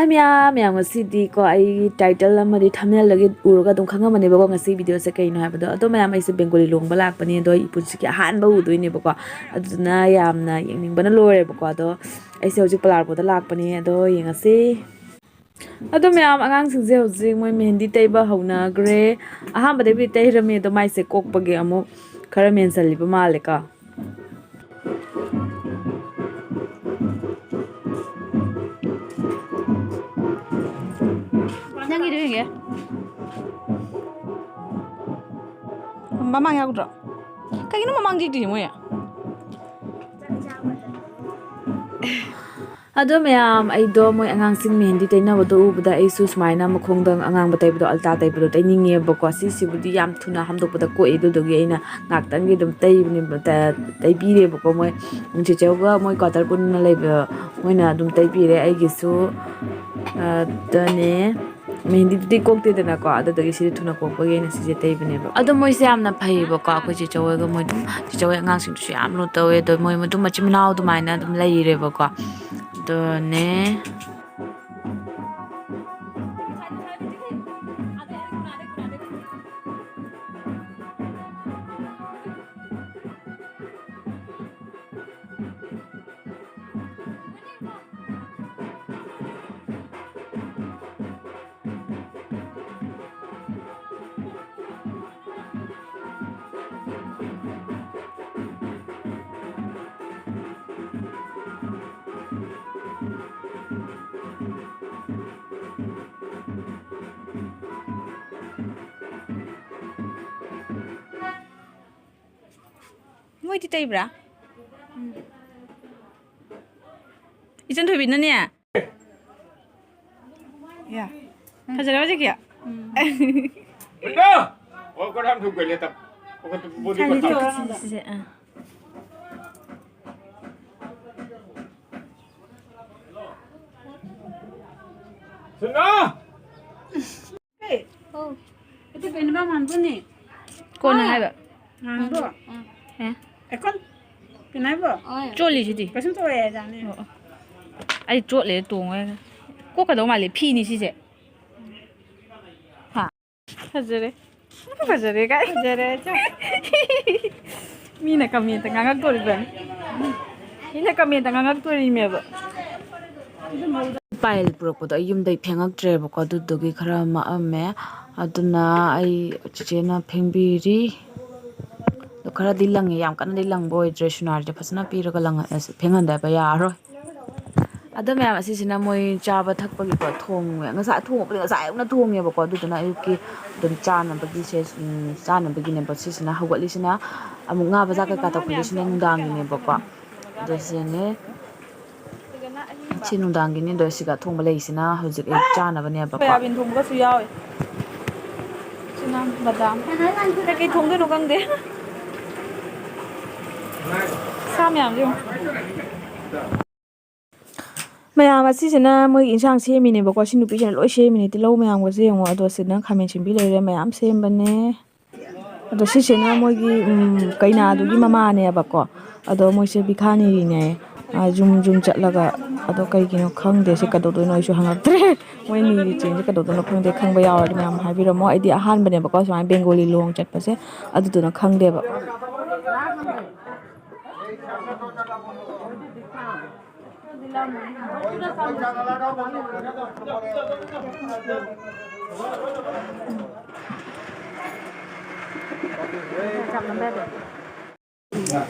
ꯃꯌꯥꯝ ꯉꯁꯤꯗꯤꯀꯣ ꯑꯩ ꯇꯥꯏꯇꯜ ꯑꯃꯗꯤ ꯊꯝꯅꯦꯜꯗꯒꯤ ꯎꯔꯒ ꯑꯗꯨꯝ ꯈꯪꯉꯝꯃꯅꯦꯕꯀꯣ ꯉꯁꯤ ꯚꯤꯗꯤꯑꯣꯁꯦ ꯀꯩꯅꯣ ꯍꯥꯏꯕꯗꯣ ꯑꯗꯣ ꯃꯌꯥꯝ ꯑꯩꯁꯦ ꯕꯦꯡꯒꯣꯂꯤ ꯂꯨꯍꯣꯡꯕ ꯂꯥꯛꯄꯅꯤ ꯑꯗꯣ ꯑꯩ ꯄꯨꯟꯁꯤꯒꯤ ꯑꯍꯥꯟꯕ ꯎꯗꯣꯏꯅꯦꯕꯀꯣ ꯑꯗꯨꯗꯨꯅ ꯌꯥꯝꯅ ꯌꯦꯡꯅꯤꯡꯕꯅ ꯂꯣꯏꯔꯦꯕꯀꯣ ꯑꯗꯣ ꯑꯩꯁꯦ ꯍꯧꯖꯤꯛ ꯄꯂꯥꯔꯄꯨꯔꯗ ꯂꯥꯛꯄꯅꯤ ꯑꯗꯣ ꯌꯦꯡꯉꯁꯤ ꯑꯗꯣ ꯃꯌꯥꯝ ꯑꯉꯥꯡꯁꯤꯡꯁꯦ ꯍꯧꯖꯤꯛ ꯃꯣꯏ ꯃꯦꯍꯦꯟꯗꯤ ꯇꯩꯕ ꯍꯧꯅꯈ꯭ꯔꯦ ꯑꯍꯥꯟꯕꯗꯩꯕꯨꯗꯤ ꯇꯩꯔꯝꯃꯤ ꯑꯗꯣ ꯃꯥꯏꯁꯦ ꯀꯣꯛꯄꯒꯤ ꯑꯃꯨꯛ ꯈꯔ ꯃꯦꯟꯁꯤꯜꯂꯤꯕ ꯃꯥꯜꯂꯦꯀꯣ ꯅꯪꯒꯤꯗꯣ ꯌꯦꯡꯒꯦ ꯃꯃꯥꯡ ꯌꯥꯎꯗ꯭ꯔꯣ ꯀꯩꯒꯤꯅꯣ ꯃꯃꯥꯡ ꯌꯦꯛꯇꯣꯏꯁꯦ ꯃꯣꯏ ꯑꯗꯣ ꯃꯌꯥꯝ ꯑꯩꯗꯣ ꯃꯣꯏ ꯑꯉꯥꯡꯁꯤꯡ ꯃꯦꯍꯦꯟꯗꯤ ꯇꯩꯅꯕꯗꯣ ꯎꯕꯗ ꯑꯩꯁꯨ ꯁꯨꯃꯥꯏꯅ ꯃꯈꯣꯡꯗ ꯑꯉꯥꯡꯕ ꯇꯩꯕꯗꯣ ꯑꯜꯇꯥ ꯇꯩꯕꯗꯣ ꯇꯩꯅꯤꯡꯉꯦꯕꯀꯣ ꯁꯤꯁꯤꯕꯨꯗꯤ ꯌꯥꯝ ꯊꯨꯅ ꯍꯥꯝꯗꯣꯛꯄꯗ ꯀꯣꯛꯏ ꯑꯗꯨꯗꯨꯒꯤ ꯑꯩꯅ ꯉꯥꯛꯇꯪꯒꯤ ꯑꯗꯨꯝ ꯇꯩꯕꯤꯔꯦꯕꯀꯣ ꯃꯣꯏ ꯆꯦꯆꯧꯒ ꯃꯣꯏ ꯀ꯭ꯋꯥꯇꯔ ꯄꯨꯟꯅ ꯂꯩꯕ ꯃꯣꯏꯅ ꯑꯗꯨꯝ ꯇꯩꯕꯤꯔꯦ ꯑꯩꯒꯤꯁꯨ ꯑꯗꯅꯦ ꯃꯦꯍꯦꯟꯗꯤꯗꯨꯗꯤ ꯀꯣꯛꯇꯦꯗꯅꯀꯣ ꯑꯗꯨꯗꯒꯤ ꯁꯤꯗꯤ ꯊꯨꯅ ꯀꯣꯛꯄꯒꯤ ꯑꯩꯅ ꯁꯤꯁꯦ ꯇꯩꯕꯅꯦꯕ ꯑꯗꯣ ꯃꯣꯏꯁꯦ ꯌꯥꯝꯅ ꯐꯩꯌꯦꯕꯀꯣ ꯑꯩꯈꯣꯏ ꯆꯦꯆꯧ ꯍꯣꯏꯒ ꯃꯣꯏ ꯑꯗꯨꯝ ꯆꯦꯆꯧ ꯍꯣꯏ ꯑꯉꯥꯡꯁꯤꯡꯗꯨꯁꯨ ꯌꯥꯝ ꯂꯨ ꯇꯧꯋꯦ ꯑꯗꯣ ꯃꯣꯏ ꯑꯗꯨꯝ ꯃꯆꯤꯟ ꯃꯅꯥꯎ ꯑꯗꯨꯃꯥꯏꯅ ꯑꯗꯨꯝ ꯂꯩꯔꯦꯕꯀꯣ ꯑꯗꯨꯅꯦ ꯃꯣꯏꯗꯤ ꯇꯩꯕ꯭ꯔꯥ 이전 토비 있느냐? 야, 가져라 가지기야. Bener. Oh, kau dah tunggu lihat tak? Kau tu bodi kau tahu. Sunnah. Oh, itu penembak mantu nih. Kona haba. Mantu. Ekon. Kenapa? 쫄리시디. Kesin tuh ya jane. 아니 쫄래 동에. 꼭가도 말래 피니 시제. 하. 가져래. 가져래 가. Jere aja. 미나 까미한테 강학 돌이변. 미나 까미한테 강학 돌이면서. Pile ꯄꯨꯔꯛꯄꯗꯣ ꯑꯩ ꯌꯨꯝꯗꯩ ꯐꯦꯡꯉꯛꯇ꯭ꯔꯦꯕꯀꯣ ꯑꯗꯨꯗꯨꯒꯤ ꯈꯔ ꯃꯛꯑꯝꯃꯦ ꯑꯗꯨꯅ ꯑꯩ ꯆꯤꯆꯦꯅ ꯐꯦꯡꯕꯤꯔꯤ ꯑꯗꯣ ꯈꯔꯗꯤ ꯂꯪꯉꯦ ꯌꯥꯝ ꯀꯟꯅꯗꯤ ꯂꯪꯕ ꯑꯣꯏꯗ꯭ꯔꯦ ꯁꯨꯅꯥꯔꯤꯁꯦ ꯐꯖꯅ ꯄꯤꯔꯒ ꯐꯦꯡꯍꯟꯗꯕ ꯌꯥꯔꯔꯣꯏ ꯑꯗꯣ ꯃꯌꯥꯝ ꯑꯁꯤꯁꯤꯅ ꯃꯣꯏ ꯆꯥꯕ ꯊꯛꯄꯒꯤꯀꯣ ꯊꯣꯡꯉꯦ ꯉꯁꯥꯏ ꯊꯣꯡꯉꯕꯗꯤ ꯉꯁꯥꯏ ꯑꯌꯨꯛꯅ ꯊꯣꯡꯉꯦꯕꯀꯣ ꯑꯗꯨꯗꯨꯅ ꯑꯌꯨꯛꯀꯤ ꯑꯗꯨꯝ ꯆꯥꯅꯕꯒꯤꯅꯦꯕ ꯁꯤꯁꯤꯅ ꯍꯧꯒꯠꯂꯤꯁꯤ나 ꯑꯃꯨꯛ ꯉꯥ ꯕꯖꯥꯔ ꯀꯩꯀꯥ ꯇꯧꯈꯠꯂꯤꯁꯤꯅ ꯅꯨꯡꯗꯥꯡꯒꯤꯅꯦꯕꯀꯣ ꯑꯗꯣ ꯁꯤꯅꯦ ꯁꯤ ꯅꯨꯡꯗꯥꯡꯒꯤꯅꯤ ꯑꯗꯣ ꯁꯤꯒ ꯊꯣꯡꯕ ꯂꯩꯁꯤꯅ ꯍꯧꯖꯤꯛ ꯑꯌꯨꯛ ꯆꯥꯅꯕꯅꯦꯕꯀꯣ ꯁꯣꯌꯥꯕꯤꯟ ꯊꯣꯡꯕꯒꯁꯨ ꯌꯥꯎꯋꯦ ꯁꯤꯅ ꯕꯗꯥꯝ ꯀꯩ ꯊꯣꯡꯗꯣꯏꯅꯣ ꯈꯪꯗꯦ ꯁꯥ ꯃꯌꯥꯝꯁꯦ ꯃꯌꯥꯝ ꯑꯁꯤꯁꯤꯅ ꯃꯣꯏ ꯏꯟꯁꯥꯡ ꯁꯦꯝꯃꯤꯅꯦꯕꯀꯣ ꯁꯤ ꯅꯨꯄꯤꯁꯤꯅ ꯂꯣꯏ ꯁꯦꯝꯃꯤꯅꯦ ꯇꯤꯜꯍꯧ ꯃꯌꯥꯝꯒꯁꯦ ꯌꯦꯡꯉꯣ ꯑꯗꯣ ꯁꯤꯗꯅ ꯈꯥꯃꯦꯟ ꯁꯤꯟꯕꯤ ꯂꯩꯔꯦ ꯃꯌꯥꯝ ꯁꯦꯝꯕꯅꯦ ꯑꯗꯣ ꯁꯤꯁꯤꯅ ꯃꯣꯏꯒꯤ ꯀꯩꯅꯥꯗꯨꯒꯤ ꯃꯃꯥꯅꯦꯕꯀꯣ ꯑꯗꯣ ꯃꯣꯏꯁꯦ ꯕꯤꯈꯥꯅꯤꯔꯤꯅꯦ ꯌꯨꯝ ꯆꯠꯂꯒ ꯑꯗꯣ ꯀꯩꯒꯤꯅꯣ ꯈꯪꯗꯦ ꯁꯤ ꯀꯩꯗꯧꯗꯣꯏꯅꯣ ꯑꯩꯁꯨ ꯍꯪꯉꯛꯇ꯭ꯔꯦ ꯃꯣꯏ ꯅꯤꯔꯤ ꯆꯦꯡꯁꯦ ꯀꯩꯗꯧꯗꯣꯏꯅꯣ ꯈꯪꯗꯦ ꯈꯪꯕ ꯌꯥꯎꯔꯗꯤ ꯃꯌꯥꯝ ꯍꯥꯏꯕꯤꯔꯝꯃꯣ ꯑꯩꯗꯤ ꯑꯍꯥꯟꯕꯅꯦꯕꯀꯣ ꯁꯨꯃꯥꯏꯅ ꯕꯦꯡꯒꯣꯂꯤ ꯂꯨꯍꯣꯡ ꯆꯠꯄꯁꯦ ꯑꯗꯨꯗꯨꯅ ꯈꯪꯗꯦꯕ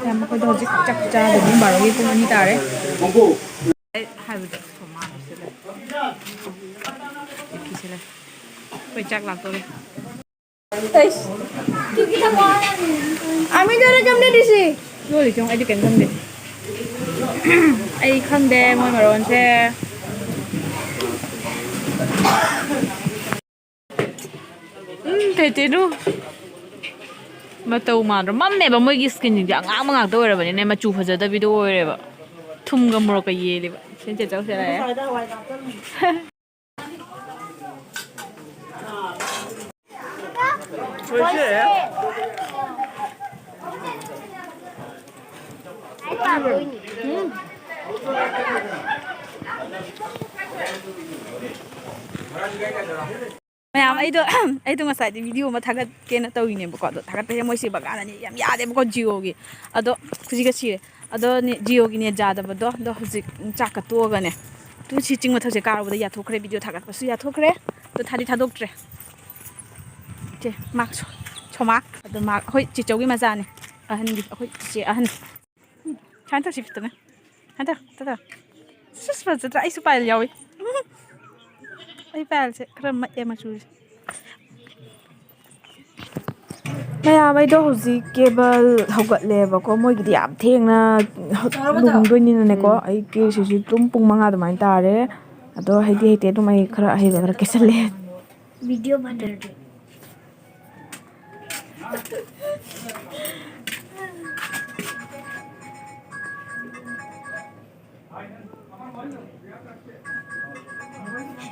ꯌꯥꯝ ꯑꯩꯈꯣꯏꯗꯣ ꯍꯧꯖꯤꯛ ꯆꯥꯛ ꯆꯥꯗꯣꯏꯅꯤ ꯕꯥꯔꯣꯒꯤ ꯄꯨꯡ 2 ꯇꯥꯔꯦ ꯑꯩ ꯍꯥꯏꯕꯗꯣ ꯊꯣꯃꯥꯁꯤꯂꯦ ꯐꯤꯁꯤꯂꯦ ꯑꯩꯈꯣꯏ ꯆꯥꯛ ꯂꯥꯛꯇꯣꯔꯦ Ami dari jam di sini. ꯂꯣꯜꯂꯤꯁꯦ ꯑꯩꯗꯤ ꯀꯩꯝ ꯈꯪꯗꯦ ꯑꯩ ꯈꯪꯗꯦ ꯃꯣꯏ ꯃꯔꯣꯟꯁꯦ ꯇꯩꯇꯦꯗꯨ ꯃꯇꯧ ꯃꯥꯟꯗ꯭ꯔꯣ ꯃꯝꯃꯦꯕ ꯃꯣꯏꯒꯤ ꯁ꯭ꯀꯤꯟꯁꯤꯡꯁꯦ ꯑꯉꯥꯡꯕ ꯉꯥꯛꯇ ꯑꯣꯏꯔꯕꯅꯤꯅꯦ ꯃꯆꯨ ꯐꯖꯗꯕꯤꯗꯣ ꯑꯣꯏꯔꯦꯕ ꯊꯨꯝꯒ ꯃꯣꯔꯣꯛꯀ ꯌꯦꯜꯂꯦꯕ ꯁꯦꯟ ꯆꯦ ꯆꯧꯁꯦ ꯂꯥꯛꯑꯦ ꯃꯌꯥꯝ ꯑꯩꯗꯣ ꯉꯁꯥꯏꯗꯤ ꯚꯤꯗꯤꯑꯣ ꯑꯃ ꯊꯥꯒꯠꯀꯦꯅ ꯇꯧꯔꯤꯅꯦꯕꯀꯣ ꯑꯗꯣ ꯊꯥꯒꯠꯄꯁꯦ ꯃꯣꯏ ꯁꯤ ꯕꯒꯥꯅꯅꯤ ꯌꯥꯝ ꯌꯥꯗꯦꯕꯀꯣ ꯖꯤꯑꯣꯒꯤ ꯑꯗꯣ ꯍꯧꯖꯤꯛꯀ ꯁꯤꯔꯦ ꯑꯗꯣ ꯖꯤꯑꯣꯒꯤ ꯅꯦꯠ ꯌꯥꯗꯕꯗꯣ ꯑꯗꯣ ꯍꯧꯖꯤꯛ ꯆꯥꯛꯀ ꯇꯣꯛꯑꯒꯅꯦ ꯇꯨ ꯁꯤ ꯆꯤꯡ ꯃꯊꯛꯁꯦ ꯀꯥꯔꯨꯕꯗ ꯌꯥꯊꯣꯛꯈ꯭ꯔꯦ ꯚꯤꯗꯤꯑꯣ ꯊꯥꯒꯠꯄꯁꯨ ꯌꯥꯊꯣꯛꯈ꯭ꯔꯦ ꯑꯗꯣ ꯊꯥꯗꯣꯛꯇ꯭ꯔꯦ ꯆꯦ ꯃꯥꯛ ꯁꯣꯃꯥ ꯑꯗꯣ ꯃꯥꯛ ꯑꯩꯈꯣꯏ ꯆꯤꯆꯧꯒꯤ ꯃꯆꯥꯅꯦ ꯑꯍꯟꯒꯤ ꯑꯩꯈꯣꯏ ꯆꯤꯆꯦ ꯑꯍꯟ ꯁꯨꯃꯥꯏꯅ ꯇꯧꯁꯤ ꯐꯖꯅ ꯍꯟꯗꯛ ꯁꯨꯁ ꯐꯖꯗ꯭ꯔꯥ ꯑꯩꯁꯨ ꯄꯥꯏꯜ ꯌꯥꯎꯏ ꯑꯩ ꯄꯥꯏꯜꯁꯦ ꯈꯔ ꯃꯛꯑꯦ ꯃꯆꯨꯁꯦ ꯃꯌꯥꯝ ꯑꯩꯗꯣ ꯍꯧꯖꯤꯛ ꯀꯦꯕꯜ ꯍꯧꯒꯠꯂꯦꯕꯀꯣ ꯃꯣꯏꯒꯤꯗꯤ ꯌꯥꯝ ꯊꯦꯡꯅ ꯂꯨꯍꯣꯡꯗꯣꯏꯅꯤꯅꯅꯦꯀꯣ ꯑꯩ ꯀꯦꯁꯤꯁꯨ ꯑꯗꯨꯝ ꯄꯨꯡ 5 ꯑꯗꯨꯃꯥꯏꯅ ꯇꯥꯔꯦ ꯑꯗꯣ ꯍꯩꯇꯦ ꯑꯗꯨꯝ ꯑꯩ ꯈꯔ ꯑꯍꯩꯕ ꯈꯔ ꯀꯦꯁꯜꯂꯦ वीडियो बना दे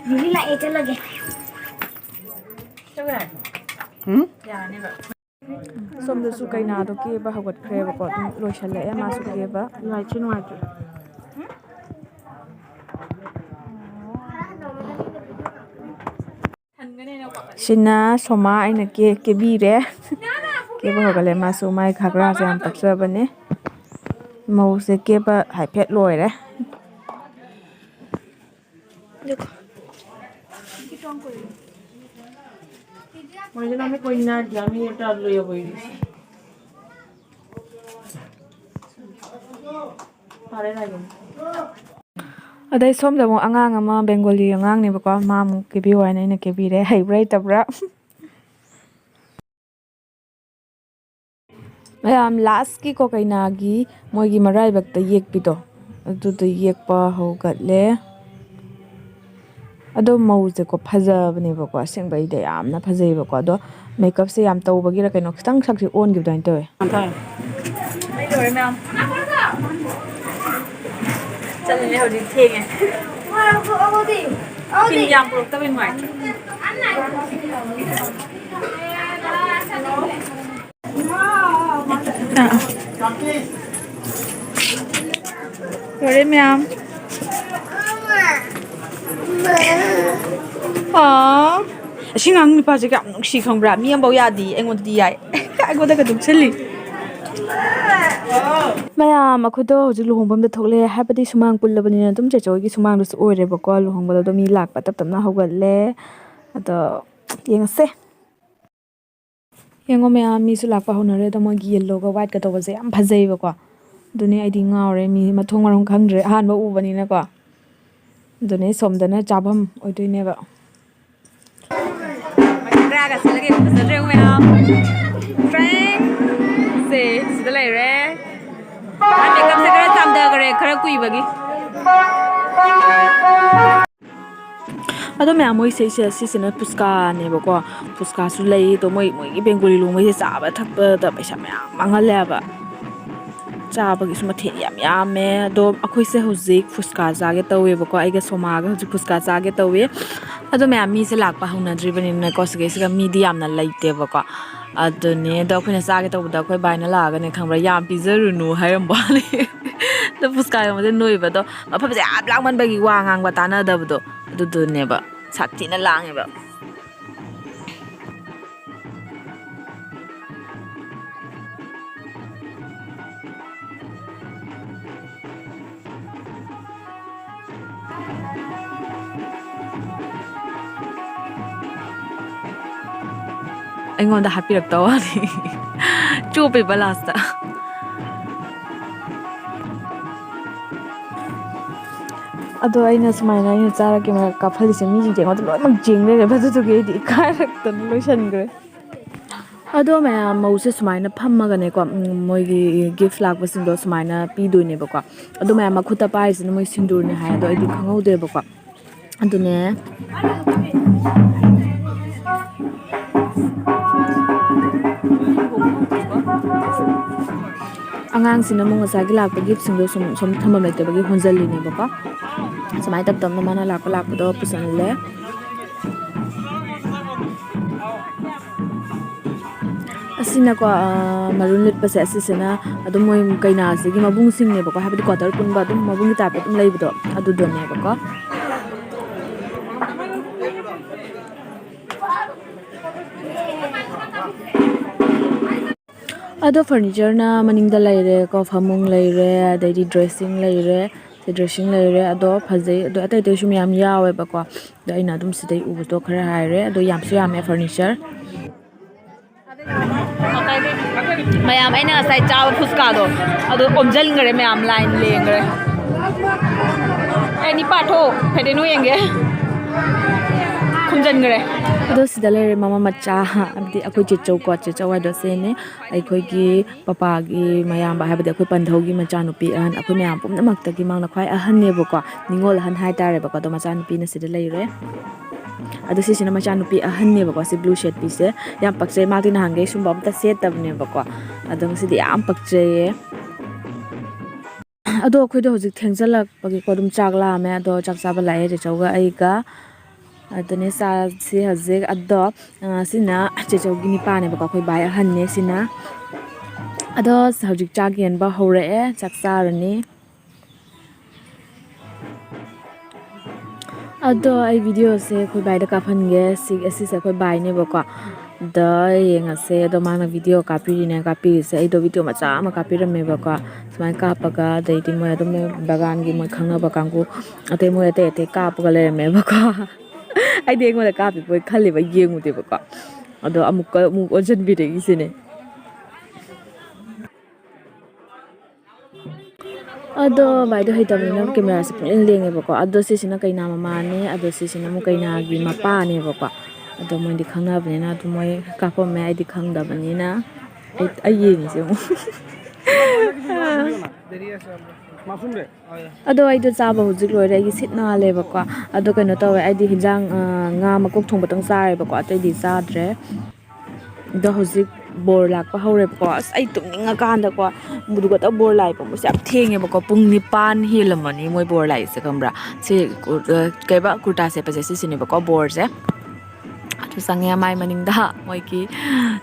दीदी लाए चलोगे ꯁꯣꯝꯗꯁꯨ ꯀꯩꯅꯥꯗꯣ ꯀꯦꯕ ꯍꯧꯒꯠꯈ꯭ꯔꯦꯕꯀꯣ ꯑꯗꯨꯝ ꯂꯣꯏꯁꯜꯂꯛꯑꯦ ꯃꯥꯁꯨ ꯀꯦꯕ लाइट नुआते ꯁꯤꯅ ꯁꯣꯃꯥ ꯑꯩꯅ ꯀꯦꯕꯤꯔꯦ ꯀꯦꯕ ꯍꯧꯒꯠꯂꯦ ꯃꯥꯁꯨ ꯃꯥꯏ ꯈꯥꯒ꯭ꯔꯥꯁꯦ ꯌꯥꯝ ꯄꯛꯆꯕꯅꯦ ꯃꯧꯁꯦ ꯀꯦꯕ ꯍꯥꯏꯐꯦꯠ ꯂꯣꯏꯔꯦ ꯑꯗꯩ ꯁꯣꯝꯗ ꯑꯃꯨꯛ ꯑꯉꯥꯡ ꯑꯃ ꯕꯦꯡꯒꯣꯂꯤ ꯑꯉꯥꯡꯅꯦꯕꯀꯣ ꯃꯥ ꯑꯃꯨꯛ ꯀꯦꯕꯤꯌꯨ ꯍꯥꯏꯅ ꯑꯩꯅ ꯀꯦꯕꯤꯔꯦ ꯍꯩꯕ꯭ꯔꯥ ꯍꯩꯇꯕ꯭ꯔꯥ ꯃꯌꯥꯝ ꯂꯥꯁꯀꯤ ꯀꯩꯅꯥꯒꯤ ꯃꯣꯏꯒꯤ ꯃꯔꯥꯏꯕꯛꯇ ꯌꯦꯛꯄꯤꯗꯣ ꯑꯗꯨꯗꯣ ꯌꯦꯛꯄ ꯍꯧꯒꯠꯂꯦ ꯑꯗꯣ ꯃꯧꯁꯦꯀꯣ ꯐꯖꯕꯅꯦꯕꯀꯣ ꯑꯁꯦꯡꯕꯩꯗ ꯌꯥꯝꯅ ꯐꯖꯩꯕꯀꯣ ꯑꯗꯣ ꯃꯦꯀꯞꯁꯦ ꯌꯥꯝ ꯇꯧꯕꯒꯤꯔ ꯀꯩꯅꯣ ꯈꯤꯇꯪ ꯁꯛꯁꯦ ꯑꯣꯟꯈꯤꯕꯗꯥꯏꯅ ꯇꯧꯋꯦ ꯆꯠꯂꯤꯅꯦ ꯍꯧꯖꯤꯛ ꯊꯦꯡꯉꯦ ꯐꯤꯜ ꯌꯥꯝ ꯄꯨꯔꯛꯇꯕꯩ ꯅꯨꯡꯉꯥꯏꯇ꯭ꯔꯦ ꯂꯣꯏꯔꯦ ꯃꯌꯥꯝ ꯑꯁꯤ ꯉꯥꯡ ꯅꯨꯄꯥꯁꯦ ꯀꯌꯥꯝ ꯅꯨꯡꯁꯤ ꯈꯪꯕ꯭ꯔꯥ ꯃꯤ ꯑꯃꯐꯥꯎ ꯌꯥꯗꯦ ꯑꯩꯉꯣꯟꯗꯗꯤ ꯌꯥꯏ ꯑꯩꯉꯣꯟꯗꯒ ꯅꯨꯡꯁꯤꯜꯂꯤ ꯃꯌꯥꯝ ꯑꯩꯈꯣꯏꯗꯣ ꯍꯧꯖꯤꯛ ꯂꯨꯍꯣꯡꯐꯝꯗ ꯊꯣꯛꯂꯛꯑꯦ ꯍꯥꯏꯕꯗꯤ ꯁꯨꯃꯥꯡ ꯄꯨꯜꯂꯕꯅꯤꯅ ꯑꯗꯨꯝ ꯆꯦꯆꯧꯒꯤ ꯁꯨꯃꯥꯡꯗꯨꯁꯨ ꯑꯣꯏꯔꯦꯕꯀꯣ ꯂꯨꯍꯣꯡꯕꯗ ꯑꯗꯨꯝ ꯃꯤ ꯂꯥꯛꯄ ꯇꯞꯅ ꯍꯧꯒꯠꯂꯦ ꯑꯗꯣ ꯌꯦꯡꯉꯁꯦ ꯌꯦꯡꯉꯣ ꯃꯌꯥꯝ ꯃꯤꯁꯨ ꯂꯥꯛꯄ ꯍꯧꯅꯔꯦ ꯑꯗꯣ ꯃꯣꯏꯒꯤ ꯌꯦꯜꯂꯣꯒ ꯋꯥꯏꯠꯀ ꯇꯧꯕꯁꯦ ꯌꯥꯝ ꯐꯖꯩꯕꯀꯣ ꯑꯗꯨꯅꯦ ꯑꯩꯗꯤ ꯉꯥꯎꯔꯦ ꯃꯤ ꯃꯊꯣꯡ ꯃꯔꯝ ꯈꯪꯗ꯭ꯔꯦ ꯑꯍꯥꯟꯕ ꯎꯕꯅꯤꯅꯀꯣ ꯑꯗꯨꯅꯦ ꯁꯣꯝꯗꯅ ꯆꯥꯐꯝ ꯑꯣꯏꯗꯣꯏꯅꯦꯕ ꯗ꯭ꯔꯥꯒ ꯆꯠꯂꯒ ꯐꯖꯗ꯭ꯔꯦ ꯃꯌꯥꯝ ꯁꯦ ꯁꯤꯗ ꯂꯩꯔꯦ ꯃꯦꯀꯞꯁꯦ ꯈꯔ ꯆꯥꯝꯊꯈ꯭ꯔꯦ ꯈꯔ ꯀꯨꯏꯕꯒꯤ ꯑꯗꯣ ꯃꯌꯥꯝ ꯃꯣꯏ ꯁꯤꯁꯤꯅ ꯄꯨꯁꯀꯥꯅꯦꯕꯀꯣ ꯄꯨꯁꯀꯥꯁꯨ ꯂꯩ ꯑꯗꯣ ꯃꯣꯏꯒꯤ ꯕꯦꯡꯒꯣꯂꯤ ꯂꯨꯍꯣꯡꯕꯩꯁꯦ ꯆꯥꯕ ꯊꯛꯄꯗ ꯄꯩꯁꯥ ꯃꯌꯥꯝ ꯃꯥꯡꯍꯜꯂꯦꯕ ꯆꯥꯕꯒꯤꯁꯨ ꯃꯊꯦꯜ ꯌꯥꯝ ꯌꯥꯝꯃꯦ ꯑꯗꯣ ꯑꯩꯈꯣꯏꯁꯦ ꯍꯧꯖꯤꯛ ꯐꯨꯁꯀꯥ ꯆꯥꯒꯦ ꯇꯧꯋꯦꯕꯀꯣ ꯑꯩꯒ ꯁꯣꯃꯥꯒ ꯍꯧꯖꯤꯛ ꯐꯨꯁꯀꯥ ꯆꯥꯒꯦ ꯇꯧꯋꯦ ꯑꯗꯣ ꯃꯌꯥꯝ ꯃꯤꯁꯦ ꯂꯥꯛꯄ ꯍꯧꯅꯗ꯭ꯔꯤꯕꯅꯤꯅꯀꯣ ꯁꯤꯒꯩꯁꯤꯒ ꯃꯤꯗꯤ ꯌꯥꯝꯅ ꯂꯩꯇꯦꯕꯀꯣ ꯑꯗꯨꯅꯦ ꯑꯗꯣ ꯑꯩꯈꯣꯏꯅ ꯆꯥꯒꯦ ꯇꯧꯕꯗ ꯑꯩꯈꯣꯏ ꯕꯥꯏꯅ ꯂꯥꯛꯑꯒꯅꯦ ꯈꯪꯕ꯭ꯔꯥ ꯌꯥꯝ ꯄꯤꯖꯔꯨꯅꯨ ꯍꯥꯏꯔꯝꯕꯅꯦ ꯑꯗꯣ ꯐꯨꯁꯀꯥ ꯌꯣꯟꯕꯁꯦ ꯅꯣꯏꯕꯗꯣ ꯃꯐꯝꯁꯦ ꯌꯥꯝ ꯂꯥꯡꯃꯟꯕꯒꯤ ꯋꯥ ꯉꯥꯡꯕ ꯇꯥꯟꯅꯗꯕꯗꯣ ꯑꯗꯨꯗꯨꯅꯦꯕ ꯁꯥꯊꯤꯅ ꯂꯥꯡꯉꯦꯕ ꯑꯩꯉꯣꯟꯗ ꯍꯥꯞꯄꯤꯔꯛꯇ ꯋꯥꯅꯤ ꯆꯣꯞꯄꯦꯕ ꯂꯥꯁꯇ ꯑꯗꯣ ꯑꯩꯅ ꯁꯨꯃꯥꯏꯅ ꯑꯩꯅ ꯆꯥꯔꯒꯦ ꯃꯔꯛ ꯀꯥꯞꯍꯜꯂꯤꯁꯦ ꯃꯤꯁꯤꯡꯁꯦ ꯑꯩꯉꯣꯟꯗ ꯂꯣꯏꯅꯃꯛ ꯌꯦꯡ ꯂꯩꯔꯦꯕ ꯑꯗꯨꯗꯨꯒꯤ ꯑꯩꯗꯤ ꯏꯀꯥꯏꯔꯛꯇꯅ ꯂꯣꯏꯁꯟꯈ꯭ꯔꯦ ꯑꯗꯣ ꯃꯌꯥꯝ ꯃꯧꯁꯦ ꯁꯨꯃꯥꯏꯅ ꯐꯝꯃꯒꯅꯦꯀꯣ ꯃꯣꯏꯒꯤ ꯒꯤꯐ ꯂꯥꯛꯄꯁꯤꯡꯗꯣ ꯁꯨꯃꯥꯏꯅ ꯄꯤꯗꯣꯏꯅꯦꯕꯀꯣ ꯑꯗꯣ ꯃꯌꯥꯝ ꯃꯈꯨꯠꯇ ꯄꯥꯏꯔꯤꯁꯤꯅ ꯃꯣꯏ ꯁꯤꯟꯗꯨꯔꯅꯦ ꯍꯥꯏ ꯑꯗꯣ ꯑꯩꯗꯤ ꯈꯪꯍꯧꯗꯦꯕꯀꯣ ꯑꯗꯨꯅꯦ ꯑꯉꯥꯡꯁꯤꯅ ꯑꯃꯨꯛ ꯉꯁꯥꯏꯒꯤ ꯂꯥꯛꯄ ꯒꯤꯐꯁꯤꯡꯗꯣ ꯁꯨꯝ ꯊꯝꯐꯝ ꯂꯩꯇꯕꯒꯤ ꯍꯣꯟꯖꯜꯂꯤꯅꯦꯕꯀꯣ ꯁꯨꯃꯥꯏꯅ ꯇꯞ ꯇꯞꯅ ꯃꯥꯅ ꯂꯥꯛꯄꯗꯣ ꯄꯨꯁꯜꯂꯦ ꯑꯁꯤꯅꯀꯣ ꯃꯔꯨꯝ ꯂꯤꯠꯄꯁꯦ ꯑꯁꯤꯁꯤꯅ ꯑꯗꯨꯝ ꯃꯣꯏ ꯀꯩꯅꯥꯁꯤꯒꯤ ꯃꯕꯨꯡꯁꯤꯡꯅꯦꯕꯀꯣ ꯍꯥꯏꯕꯗꯤ ꯀ꯭ꯋꯥꯇꯔ ꯄꯨꯟꯕ ꯑꯗꯨꯝ ꯃꯕꯨꯡꯒꯤ ꯇꯥꯏꯞꯇ ꯑꯗꯨꯝ ꯂꯩꯕꯗꯣ ꯑꯗꯨꯗꯨꯅꯦꯕꯀꯣ ꯑꯗꯣ ꯐꯔꯅꯤꯆꯔꯅ ꯃꯅꯤꯡꯗ ꯂꯩꯔꯦ ꯀꯣ ꯐꯃꯨꯡ ꯂꯩꯔꯦ ꯑꯗꯩꯗꯤ ꯗ꯭ꯔꯦꯁꯤꯡ ꯂꯩꯔꯦ ꯗ꯭ꯔꯦꯁꯤꯡ ꯂꯩꯔꯦ ꯑꯗꯣ ꯐꯖꯩ ꯑꯗꯣ ꯑꯇꯩ ꯑꯇꯩꯁꯨ ꯃꯌꯥꯝ ꯌꯥꯎꯋꯦꯕꯀꯣ ꯑꯗꯣ ꯑꯩꯅ ꯑꯗꯨꯝ ꯁꯤꯗꯩ ꯎꯕꯗꯣ ꯈꯔ ꯍꯥꯏꯔꯦ ꯑꯗꯣ ꯌꯥꯝꯁꯨ ꯌꯥꯝꯃꯦ ꯐꯔꯅꯤꯆꯔ ꯃꯌꯥꯝ ꯑꯩꯅ ꯉꯁꯥꯏ ꯆꯥꯕ ꯐꯨꯁꯀꯥꯗꯣ ꯑꯗꯣ ꯑꯣꯝꯁꯤꯟꯈ꯭ꯔꯦ ꯃꯌꯥꯝ ꯂꯥꯏꯟ ꯂꯦꯡꯈ꯭ꯔꯦ ꯑꯦ ꯅꯤꯄꯥꯊꯣ ꯐꯦꯗꯦꯅꯨ ꯌꯦꯡꯒꯦ ꯈꯨꯝꯖꯤꯟꯈ꯭ꯔꯦ ꯑꯗꯣ ꯁꯤꯗ ꯂꯩꯔꯦ ꯃꯃꯥ ꯃꯆꯥ ꯍꯥꯏꯕꯗꯤ ꯑꯩꯈꯣꯏ ꯆꯦꯆꯧ ꯀꯣ ꯆꯦꯆꯧ ꯍꯥꯏꯗꯣ ꯁꯤꯅꯦ ꯑꯩꯈꯣꯏꯒꯤ ꯄꯄꯥꯒꯤ ꯃꯌꯥꯝꯕ ꯍꯥꯏꯕꯗꯤ ꯑꯩꯈꯣꯏ ꯄꯟꯊꯧꯒꯤ ꯃꯆꯥꯅꯨꯄꯤ ꯑꯍꯟ ꯑꯩꯈꯣꯏ ꯃꯌꯥꯝ ꯄꯨꯝꯅꯃꯛꯇꯒꯤ ꯃꯥꯅ ꯈ꯭ꯋꯥꯏ ꯑꯍꯟꯅꯦꯕꯀꯣ ꯅꯤꯡꯉꯣꯜ ꯑꯍꯟ ꯍꯥꯏꯇꯥꯔꯦꯕꯀꯣ ꯑꯗꯣ ꯃꯆꯥꯅꯨꯄꯤꯅ ꯁꯤꯗ ꯂꯩꯔꯦ ꯑꯗꯣ ꯁꯤꯁꯤꯅ ꯃꯆꯥꯅꯨꯄꯤ ꯑꯍꯟꯅꯦꯕꯀꯣ ꯁꯤ ꯕ꯭ꯂꯨ ꯁꯦꯠꯄꯤꯁꯦ ꯌꯥꯝ ꯄꯛꯆꯩ ꯃꯥꯗꯤ ꯅꯍꯥꯟꯈꯩ ꯁꯨꯝꯕ ꯑꯝꯇ ꯁꯦꯠꯇꯕꯅꯦꯕꯀꯣ ꯑꯗꯣ ꯉꯁꯤꯗꯤ ꯌꯥꯝ ꯄꯛꯆꯩꯌꯦ ꯑꯗꯣ ꯑꯩꯈꯣꯏꯗꯣ ꯍꯧꯖꯤꯛ ꯊꯦꯡꯖꯜꯂꯛꯄꯒꯤꯀꯣ ꯑꯗꯨꯝ ꯆꯥꯛ ꯂꯥꯛꯑꯝꯃꯦ ꯑꯗꯣ ꯆꯥꯛ ꯆꯥꯕ ꯂꯥꯛꯑꯦ ꯆꯦꯆꯧꯒ ꯑꯩꯒ ꯑꯗꯨꯅꯦ ꯆꯥꯁꯤ ꯍꯧꯖꯤꯛ ꯑꯗꯣ ꯁꯤꯅ ꯆꯦꯆꯧꯒꯤ ꯅꯤꯄꯥꯅꯦꯕꯀꯣ ꯑꯩꯈꯣꯏ ꯕꯥꯏ ꯑꯍꯟꯅꯦ ꯁꯤꯅ ꯑꯗꯣ ꯍꯧꯖꯤꯛ ꯆꯥꯛ ꯌꯦꯟꯕ ꯍꯧꯔꯛꯑꯦ ꯆꯥꯛ ꯆꯥꯔꯅꯤ ꯑꯗꯣ ꯑꯩ ꯚꯤꯗꯤꯑꯣꯁꯦ ꯑꯩꯈꯣꯏ ꯕꯥꯏꯗ ꯀꯥꯞꯍꯟꯒꯦ ꯑꯁꯤꯁꯦ ꯑꯩꯈꯣꯏ ꯕꯥꯏꯅꯦꯕꯀꯣ ꯗ ꯌꯦꯡꯉꯁꯦ ꯑꯗꯣ ꯃꯥꯅ ꯚꯤꯗꯤꯑꯣ ꯀꯥꯞꯄꯤꯔꯤꯅꯦ ꯀꯥꯞꯄꯤꯔꯤꯁꯦ ꯑꯩꯗꯣ ꯚꯤꯗꯤꯑꯣ ꯃꯆꯥ ꯑꯃ ꯀꯥꯞꯄꯤꯔꯝꯃꯦꯕꯀꯣ ꯁꯨꯃꯥꯏꯅ ꯀꯥꯞꯄꯒ ꯑꯗꯩꯗꯤ ꯃꯣꯏ ꯑꯗꯨꯝ ꯕꯒꯥꯟꯒꯤ ꯃꯣꯏ ꯈꯪꯅꯕ ꯀꯥꯡꯕꯨ ꯑꯇꯩ ꯃꯣꯏ ꯑꯇꯩ ꯑꯇꯩ ꯀꯥꯞꯄꯒ ꯂꯩꯔꯝꯃꯦꯕꯀꯣ ꯑꯩꯗꯤ ꯑꯩꯉꯣꯟꯗ ꯀꯥꯞꯄꯤꯕꯣꯏ ꯈꯜꯂꯤꯕ ꯌꯦꯡꯉꯨꯗꯦꯕꯀꯣ ꯑꯗꯣ ꯑꯃꯨꯛ ꯑꯣꯟꯁꯤꯟꯕꯤꯔꯛꯏꯁꯤꯅꯦ ꯑꯗꯣ ꯚꯥꯏꯗꯣ ꯍꯩꯇꯕꯅꯤꯅ ꯀꯦꯃꯦꯔꯥꯁꯦ ꯄꯨꯡꯂꯦꯡ ꯂꯦꯡꯉꯦꯕꯀꯣ ꯑꯗꯣ ꯁꯤꯁꯤꯅ ꯀꯩꯅꯥ ꯃꯃꯥꯅꯦ ꯑꯗꯣ ꯁꯤꯁꯤꯅ ꯑꯃꯨꯛ ꯀꯩꯅꯥꯒꯤ ꯃꯄꯥꯅꯦꯕꯀꯣ ꯑꯗꯣ ꯃꯣꯏꯗꯤ ꯈꯪꯅꯕꯅꯤꯅ ꯑꯗꯨꯝ ꯃꯣꯏ ꯀꯥꯞꯄꯝꯃꯦ ꯑꯩꯗꯤ ꯈꯪꯗꯕꯅꯤꯅ ꯑꯩ ꯌꯦꯡꯉꯤꯁꯦ ꯑꯃꯨꯛ ꯑꯗꯣ ꯑꯩꯗꯣ ꯆꯥꯕ ꯍꯧꯖꯤꯛ ꯂꯣꯏꯔꯦ ꯑꯩꯒꯤ ꯁꯤꯠ ꯅꯥꯜꯂꯦꯕꯀꯣ ꯑꯗꯣ ꯀꯩꯅꯣ ꯇꯧꯋꯦ ꯑꯩꯗꯤ ꯍꯤꯟꯖꯥꯡ ꯉꯥ ꯃꯀꯣꯛ ꯊꯣꯡꯕꯇꯪ ꯆꯥꯔꯦꯕꯀꯣ ꯑꯇꯩꯗꯤ ꯆꯥꯗ꯭ꯔꯦ ꯑꯗꯣ ꯍꯧꯖꯤꯛ ꯕꯣꯔ ꯂꯥꯛꯄ ꯍꯧꯔꯦꯕꯀꯣ ꯑꯁ ꯑꯩ ꯇꯨꯝꯅꯤꯡꯉꯀꯥꯟꯗꯀꯣ ꯃꯗꯨꯒꯇ ꯕꯣꯔ ꯂꯥꯛꯏ ꯄꯨꯡꯕꯁꯦ ꯌꯥꯝ ꯊꯦꯡꯉꯦꯕꯀꯣ ꯄꯨꯡ 9 ꯍꯦꯜꯂꯝꯃꯅꯤ ꯃꯣꯏ ꯕꯣꯔ ꯂꯥꯛꯏꯁꯦ ꯈꯪꯕ꯭ꯔꯥ ꯁꯤ ꯀꯩꯕ ꯀꯨꯔꯇꯥ ꯁꯦꯠꯄꯁꯦ ꯁꯤꯁꯤꯅꯦꯕꯀꯣ ꯕꯣꯔꯁꯦ ꯑꯗꯨ ꯆꯪꯉꯦ ꯃꯥꯏ ꯃꯅꯤꯡꯗ ꯃꯣꯏꯒꯤ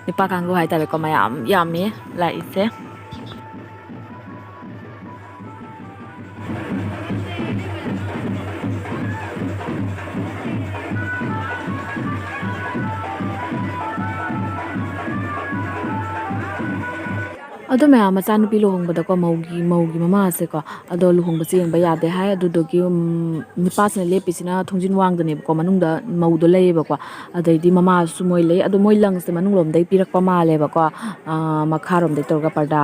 ꯅꯨꯄꯥ ꯀꯥꯡꯕꯨ ꯍꯥꯏꯇꯥꯔꯦꯀꯣ ꯃꯌꯥꯝ ꯌꯥꯝꯃꯤ ꯂꯥꯛꯏꯁꯦ ꯑꯗꯣ ꯃꯌꯥꯝ ꯃꯆꯥꯅꯨꯄꯤ ꯂꯨꯍꯣꯡꯕꯗꯀꯣ ꯃꯧꯒꯤ ꯃꯃꯥꯁꯦꯀꯣ ꯑꯗꯣ ꯂꯨꯍꯣꯡꯕꯁꯦ ꯌꯦꯡꯕ ꯌꯥꯗꯦ ꯍꯥꯏ ꯑꯗꯨꯗꯨꯒꯤ ꯅꯨꯄꯥꯁꯤꯅ ꯂꯦꯞꯄꯤꯁꯤꯅ ꯊꯣꯡꯖꯤꯟ ꯋꯥꯡꯗꯅꯦꯕꯀꯣ ꯃꯅꯨꯡꯗ ꯃꯧꯗꯣ ꯂꯩꯌꯦꯕꯀꯣ ꯑꯗꯩꯗꯤ ꯃꯃꯥꯁꯨ ꯃꯣꯏ ꯂꯩ ꯑꯗꯣ ꯃꯣꯏ ꯂꯪꯁꯦ ꯃꯅꯨꯡꯂꯣꯝꯗꯩ ꯄꯤꯔꯛꯄ ꯃꯥꯜꯂꯦꯕꯀꯣ ꯃꯈꯥꯔꯣꯝꯗꯩ ꯇꯧꯔꯒ ꯄꯔꯗꯥ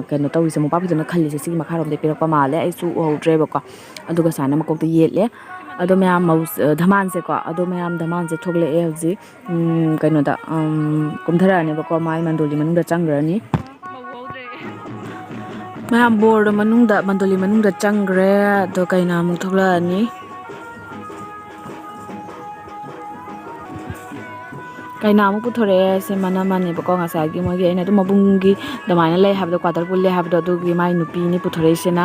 ꯀꯩꯅꯣ ꯇꯧꯔꯤꯁꯦ ꯃꯣꯝꯄꯥꯛ ꯐꯤꯗꯛꯅ ꯈꯜꯂꯤꯁꯦ ꯁꯤꯒꯤ ꯃꯈꯥꯔꯣꯝꯗꯩ ꯄꯤꯔꯛꯄ ꯃꯥꯜꯂꯦ ꯑꯩꯁꯨ ꯎꯍꯧꯗ꯭ꯔꯦꯕꯀꯣ ꯑꯗꯨꯒ ꯁꯨꯃꯥꯏꯅ ꯃꯀꯣꯛꯇ ꯌꯦꯠꯂꯦ ꯑꯗꯣ ꯃꯌꯥꯝ ꯙꯃꯥꯟꯁꯦꯀꯣ ꯑꯗꯣ ꯃꯌꯥꯝ ꯙꯃꯥꯟꯁꯦ ꯊꯣꯛꯂꯛꯑꯦ ꯍꯧꯖꯤꯛ ꯀꯩꯅꯣꯗ ꯀꯨꯝꯊꯔꯛꯑꯅꯦꯕꯀꯣ ꯃꯥꯏ ꯃꯟꯗꯣꯂꯤ ꯃꯅꯨꯡꯗ ꯆꯪꯈ꯭ꯔꯅꯤ ꯃꯌꯥꯝ ꯕꯣꯔꯗꯣ ꯃꯅꯨꯡꯗ ꯃꯟꯗꯣꯂꯤ ꯃꯅꯨꯡꯗ ꯆꯪꯈ꯭ꯔꯦ ꯑꯗꯣ ꯀꯩꯅꯥ ꯑꯃꯨꯛ ꯊꯣꯛꯂꯛꯑꯅꯤ ꯀꯩꯅꯥ ꯑꯃꯨꯛ ꯄꯨꯊꯣꯔꯛꯑꯦ ꯁꯤ ꯃꯅꯝꯃꯅꯦꯕꯀꯣ ꯉꯁꯥꯏꯒꯤ ꯃꯣꯏꯒꯤ ꯑꯩꯅ ꯑꯗꯨꯝ ꯃꯕꯨꯡꯒꯤ ꯑꯗꯨꯃꯥꯏꯅ ꯂꯩ ꯍꯥꯏꯕꯗꯣ ꯀ꯭ꯋꯥꯇꯔ ꯄꯨꯜꯂꯦ ꯍꯥꯏꯕꯗꯣ ꯑꯗꯨꯒꯤ ꯃꯥꯏ ꯅꯨꯄꯤꯅꯤ ꯄꯨꯊꯣꯔꯛꯏꯁꯤꯅ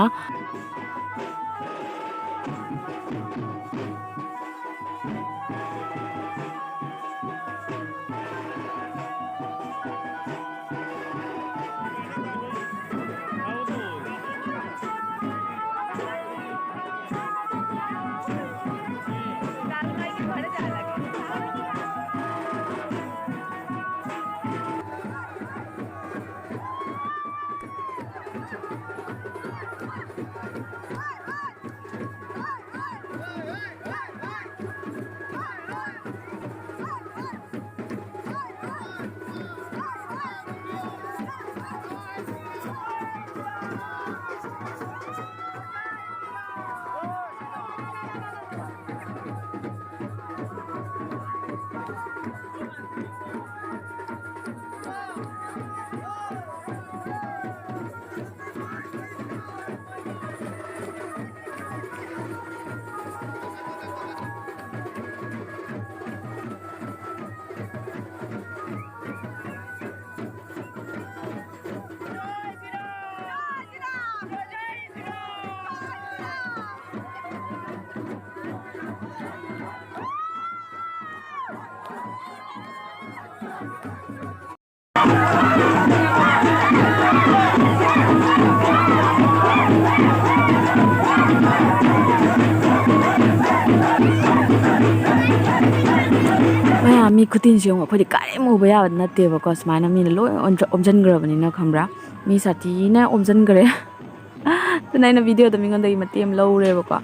ꯃꯤ ꯈꯨꯇꯤꯟꯁꯤ ꯌꯦꯡꯉꯣ ꯑꯩꯈꯣꯏꯗꯤ ꯀꯔꯤꯝ ꯎꯕ ꯌꯥꯕ ꯅꯠꯇꯦꯕꯀꯣ ꯁꯨꯃꯥꯏꯅ ꯃꯤꯅ ꯂꯣꯏ ꯑꯣꯝꯁꯤꯟꯈ꯭ꯔꯕꯅꯤꯅ ꯈꯪꯕ꯭ꯔꯥ ꯃꯤ ꯁꯥꯊꯤꯅ ꯑꯣꯝꯁꯤꯟꯈ꯭ꯔꯦ ꯑꯗꯨꯅ ꯑꯩꯅ ꯚꯤꯗꯤꯑꯣꯗ ꯃꯤꯉꯣꯟꯗꯒꯤ ꯃꯇꯦꯛ ꯑꯃ ꯂꯧꯔꯦꯕꯀꯣ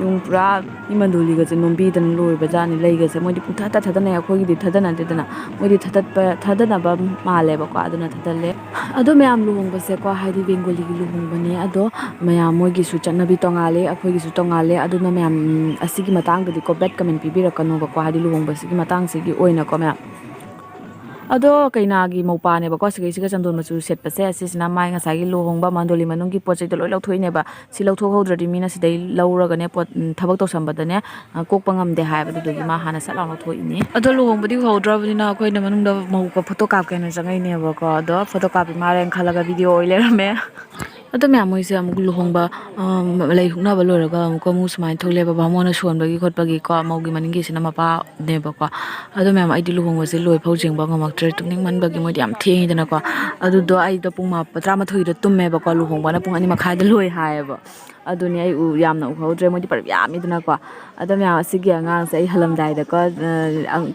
yung pura imanduli nombidan loi bazani leigase moidi putha thadana akhoi di thadana dedana moidi thadana ba male ba ko aduna thadalle ado mayam luhong base ko haidi bengali gi luhong bane ado mayam moi gi su chanabi tongale akhoi gi su tongale aduna mayam asigi matang di ko bad comment pibirakano ba ko haidi luhong base gi matang se gi oina ko mayam ado kainagi mopane ba ko siga chandon machu setpase asisna mai nga sagi lohongba mandoli manungi pochai to loi lauthoine ba si lauthok hodradi mina sidai lauraga ne pot thabak to sambada ne kokpa ngamde haiba dugi ma hana sala lauthoini ado lohongbudi hodrabni na koi na manungda mau ko photo kap kaina jangai ne ba ko ado photo kap maren khalaga video oile rame ado me amoi se amuk luhongba lei hukna ba loraga amuk mu sumai thole ba bamona sonbagi khotbagi ko amaugi maningi sina mapa ne ba ko ado me am ai luhongba se loi phau jengba ngamak tre tukning manbagi moi yam theng dana ko adu do ai do pung ma 13 da tumme ba ko luhongba na pung 2 makhai da loi hai ba adu ni ai u yamna u khawdre moi par yam idana ko ado me asigi angang se ai halamdai da ko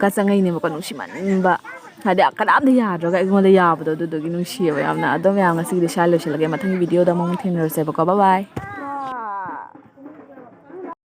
ka changai ne ba ko nusiman ba hadi kanamda yadraga igonda yabdo du gi nungsiba yamna ado me am asigi shalo shilage mathang video da mong thinrse ba ko bye bye